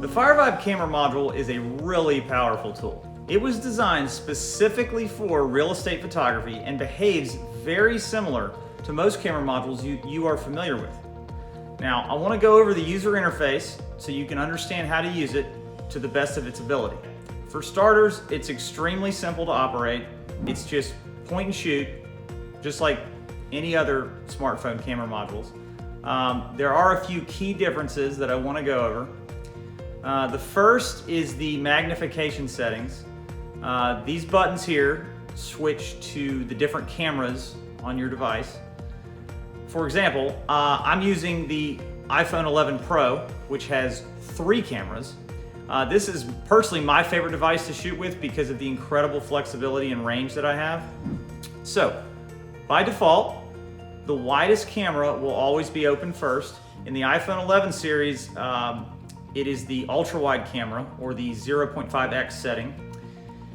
FireVibe camera module is a really powerful tool. It was designed specifically for real estate photography and behaves very similar to most camera modules you are familiar with. Now, I want to go over the user interface so you can understand how to use it to the best of its ability. For starters, it's extremely simple to operate. It's just point and shoot, just like any other smartphone camera modules. There are a few key differences that I want to go over. The first is the magnification settings. These buttons here switch to the different cameras on your device. For example, I'm using the iPhone 11 Pro, which has 3 cameras. This is personally my favorite device to shoot with because of the incredible flexibility and range that I have. So, by default, the widest camera will always be open first. In the iPhone 11 series, it is the ultra-wide camera, or the 0.5x setting.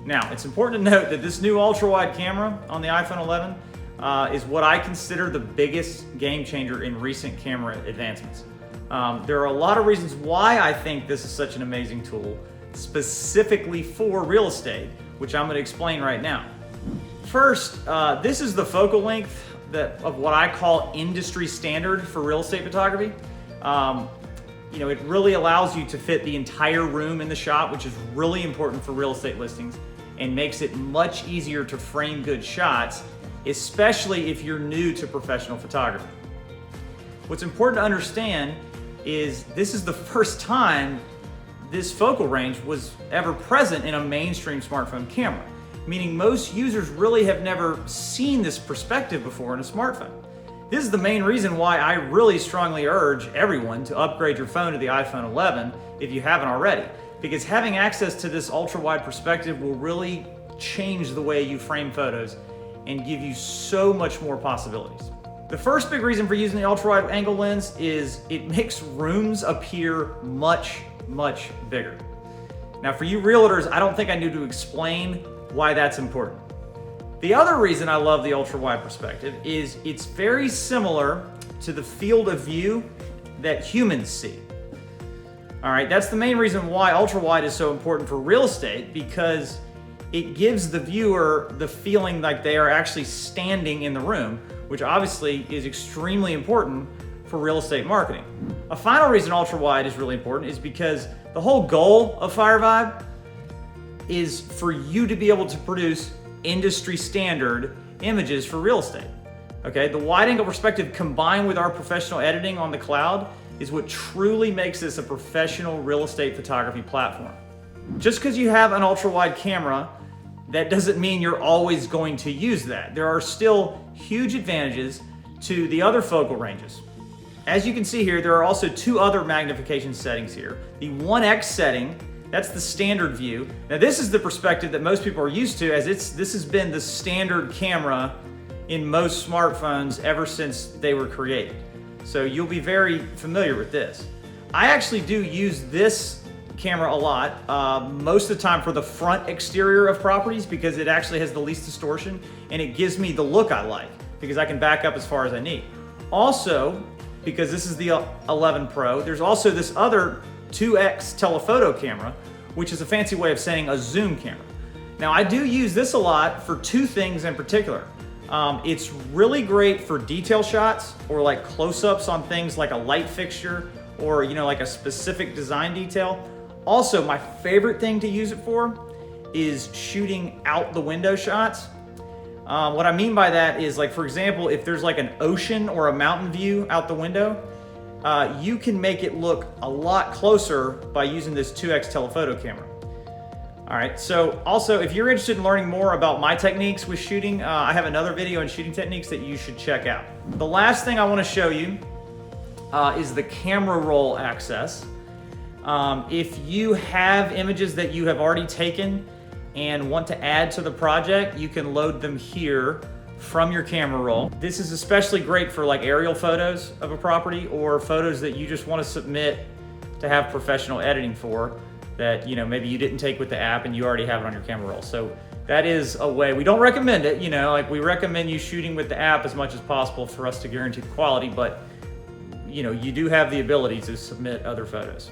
Now, it's important to note that this new ultra-wide camera on the iPhone 11 is what I consider the biggest game changer in recent camera advancements. There are a lot of reasons why I think this is such an amazing tool, specifically for real estate, which I'm going to explain right now. First, this is the focal length of what I call industry standard for real estate photography. It really allows you to fit the entire room in the shot, which is really important for real estate listings, and makes it much easier to frame good shots, especially if you're new to professional photography. What's important to understand is this is the first time this focal range was ever present in a mainstream smartphone camera, meaning most users really have never seen this perspective before in a smartphone. This is the main reason why I really strongly urge everyone to upgrade your phone to the iPhone 11 if you haven't already, because having access to this ultra-wide perspective will really change the way you frame photos and give you so much more possibilities. The first big reason for using the ultra-wide angle lens is it makes rooms appear much, much bigger. Now, for you realtors, I don't think I need to explain why that's important. The other reason I love the ultra-wide perspective is it's very similar to the field of view that humans see. All right, that's the main reason why ultra-wide is so important for real estate, because it gives the viewer the feeling like they are actually standing in the room, which obviously is extremely important for real estate marketing. A final reason ultra-wide is really important is because the whole goal of FireVibe is for you to be able to produce industry standard images for real estate. Okay, the wide angle perspective combined with our professional editing on the cloud is what truly makes this a professional real estate photography platform. Just because you have an ultra-wide camera, that doesn't mean you're always going to use that. There are still huge advantages to the other focal ranges. As you can see here, there are also 2 other magnification settings here. The 1x setting, that's the standard view. Now, this is the perspective that most people are used to, as this has been the standard camera in most smartphones ever since they were created. So you'll be very familiar with this. I actually do use this camera a lot, most of the time for the front exterior of properties, because it actually has the least distortion and it gives me the look I like, because I can back up as far as I need. Also, because this is the 11 Pro, there's also this other 2x telephoto camera, which is a fancy way of saying a zoom camera. Now, I do use this a lot for 2 things in particular. It's really great for detail shots, or like close-ups on things like a light fixture, or like a specific design detail. Also, my favorite thing to use it for is shooting out the window shots. What I mean by that is, like, for example, if there's like an ocean or a mountain view out the window, you can make it look a lot closer by using this 2x telephoto camera. All right, so also, if you're interested in learning more about my techniques with shooting, I have another video on shooting techniques that you should check out. The last thing I want to show you is the camera roll access. If you have images that you have already taken and want to add to the project, you can load them here from your camera roll. This is especially great for like aerial photos of a property, or photos that you just want to submit to have professional editing for, that maybe you didn't take with the app and you already have it on your camera roll. So that is a way. We don't recommend it, we recommend you shooting with the app as much as possible for us to guarantee the quality, but you do have the ability to submit other photos.